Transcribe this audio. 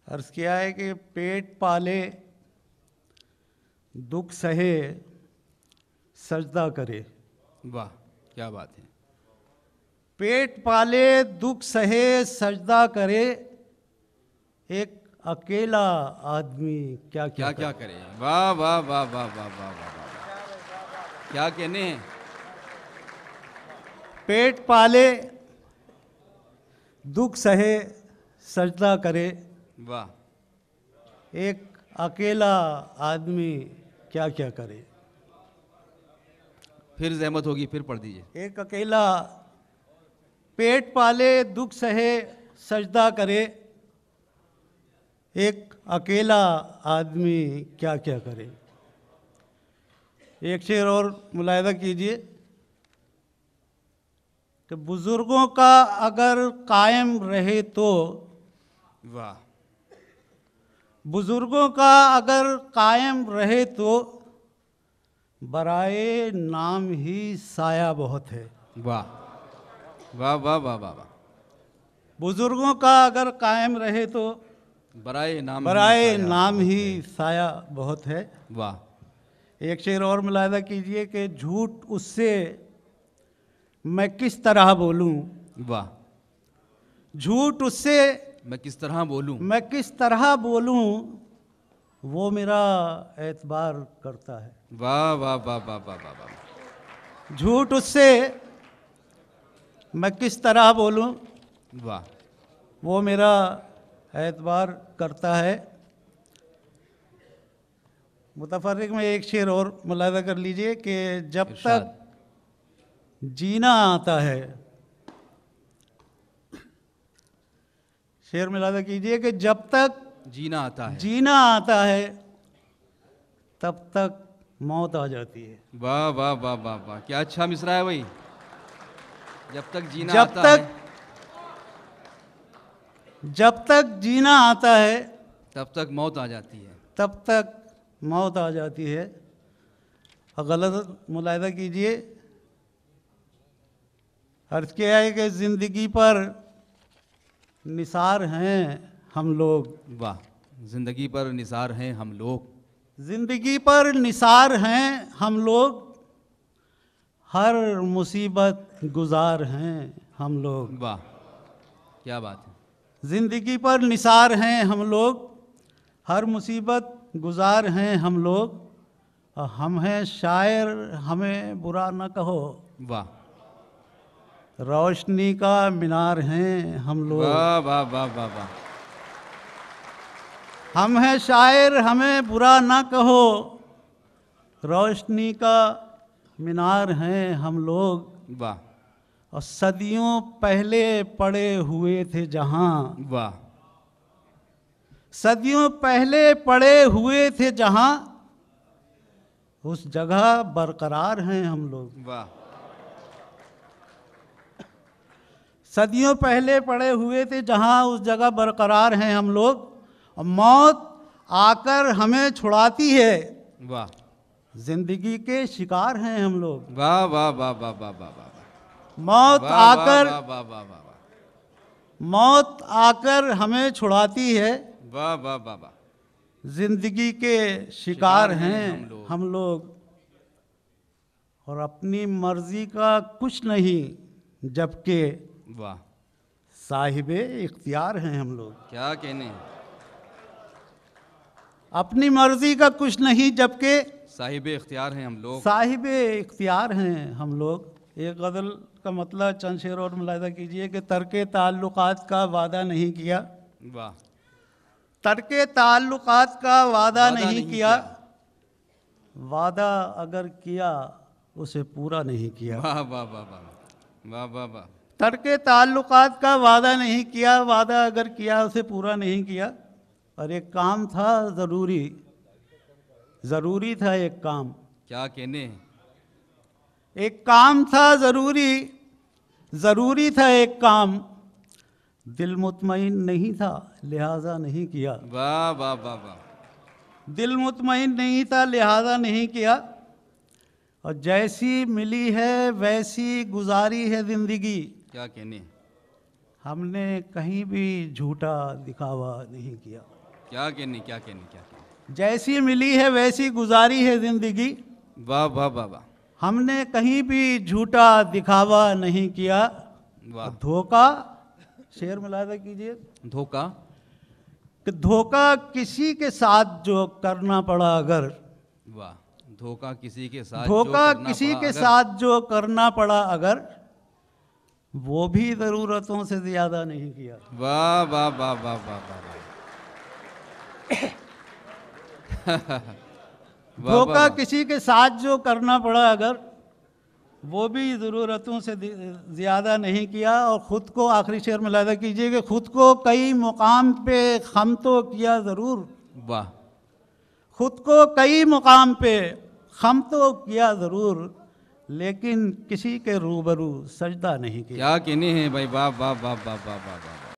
अर्ज किया है कि पेट पाले दुख सहे सजदा करे। वाह, क्या बात है। पेट पाले दुख सहे सजदा करे, एक अकेला आदमी क्या क्या क्या करे। वाह वाह वाह वाह वाह वाह वाह वाह, क्या कहने हैं। पेट पाले दुख सहे सजदा करे, वाह, एक अकेला आदमी क्या क्या करे। फिर जहमत होगी, फिर पढ़ दीजिए। एक अकेला पेट पाले दुख सहे सजदा करे, एक अकेला आदमी क्या क्या करे। एक शेर और मुलाहिजा कीजिए कि बुजुर्गों का अगर कायम रहे तो, वाह, बुजुर्गों का अगर कायम रहे तो बराए नाम ही साया बहुत है। वाह वाह वाह वाह वाह वाह, बुजुर्गों का अगर कायम रहे तो बराए नाम ही साया बहुत है। वाह, एक शेर और मुलाहिजा कीजिए कि झूठ उससे मैं किस तरह बोलूं, वाह, झूठ उससे मैं किस तरह बोलूं, मैं किस तरह बोलूं, वो मेरा एतबार करता है। वाह वाह वाह वाह वाह वाह वाह, झूठ उससे मैं किस तरह बोलूं, वाह, वो मेरा एतबार करता है। मुतफर्रिक में एक शेर और मुलाहिजा कर लीजिए कि जब इरशाद। तक जीना आता है, शेर मुलाहिजा कीजिए कि जब तक जीना आता है, तब तक मौत आ जाती है। वाह वाह वाह वाह वाह, क्या अच्छा मिसरा है भाई। जब तक जीना जब आता तक है, जब तक जीना आता है, तब तक मौत आ जाती है। तब तक मौत आ जाती है। और गलत मुलाहिजा कीजिए, अर्ज किया है कि ज़िंदगी पर निसार हैं हम लोग, वाह, जिंदगी पर निसार हैं हम लोग, ज़िंदगी पर निसार हैं हम लोग, हर मुसीबत गुजार हैं हम लोग। वाह, क्या बात है। ज़िंदगी पर निसार हैं हम लोग, हर मुसीबत गुजार हैं हम लोग, और हम हैं शायर हमें बुरा न कहो, वाह रोशनी का मीनार हैं हम लोग। वाह वाह वाह वाह वाह, हम हैं शायर हमें बुरा न कहो, रोशनी का मीनार हैं हम लोग, वाह और सदियों पहले पड़े हुए थे जहाँ, वाह, सदियों पहले पड़े हुए थे जहाँ, उस जगह बरकरार हैं हम लोग। वाह, सदियों पहले पड़े हुए थे जहाँ, उस जगह बरकरार हैं हम लोग, और मौत आकर हमें छुड़ाती है, वाह, जिंदगी के शिकार हैं हम लोग। वाह वाह वाह वाह वाह वाह वाह, मौत आकर वाह वाह वाह वाह, मौत आकर हमें छुड़ाती है, वाह वाह वाह वाह, जिंदगी के शिकार हैं हम लोग, और अपनी मर्जी का कुछ नहीं जबकि वाह, साहिबे इख्तियार हैं हम लोग। क्या कहने हैं। अपनी मर्जी का कुछ नहीं जबकि साहिबे इख्तियार हैं हम लोग, साहिबे इख्तियार हैं हम लोग। एक गज़ल का मतलब चंद शेर और मुलाहिजा कीजिए कि तर्के ताल्लुकात का वादा नहीं किया, वाह, तर्के ताल्लुकात का वादा नहीं किया, वादा अगर किया उसे पूरा नहीं किया। वाह वाह वाह वाह वाह वाह वाह, तर्के ताल्लुकात का वादा नहीं किया, वादा अगर किया उसे पूरा नहीं किया। और एक काम था ज़रूरी, ज़रूरी था एक काम, क्या कहने हैं। एक काम था ज़रूरी, ज़रूरी था एक काम, दिल मुतमईन नहीं था लिहाजा नहीं किया। वाह वाह वाह वाह, दिल मुतमईन नहीं था लिहाजा नहीं किया, और जैसी मिली है वैसी गुजारी है ज़िंदगी, क्या कहने हैं। हमने कहीं भी झूठा दिखावा नहीं किया। क्या कहनी, क्या कहनी, क्या कहनी। जैसी मिली है वैसी गुजारी है जिंदगी। वाह वाह वाह वाह हमने कहीं भी झूठा दिखावा नहीं किया। वाह। धोखा, शेर मुलादा कीजिए। धोखा, कि धोखा किसी के साथ जो करना पड़ा अगर, वाह। धोखा किसी के साथ धोखा जो करना किसी पड़ा के अगर, साथ जो करना पड़ा अगर, वो भी ज़रूरतों से ज़्यादा नहीं किया। वाह वाह वाह वाह वाह वाह धोखा किसी के साथ जो करना पड़ा अगर, वो भी ज़रूरतों से ज़्यादा नहीं किया। और ख़ुद को, आखिरी शेर मुलादा कीजिए, कि ख़ुद को कई मुकाम पे खम तो किया ज़रूर। वाह। खुद को कई मुकाम पे खम तो किया ज़रूर, लेकिन किसी के रूबरू सजदा नहीं किया। क्या कहने हैं भाई, वाह वाह वाह वाह वाह वाह वाह।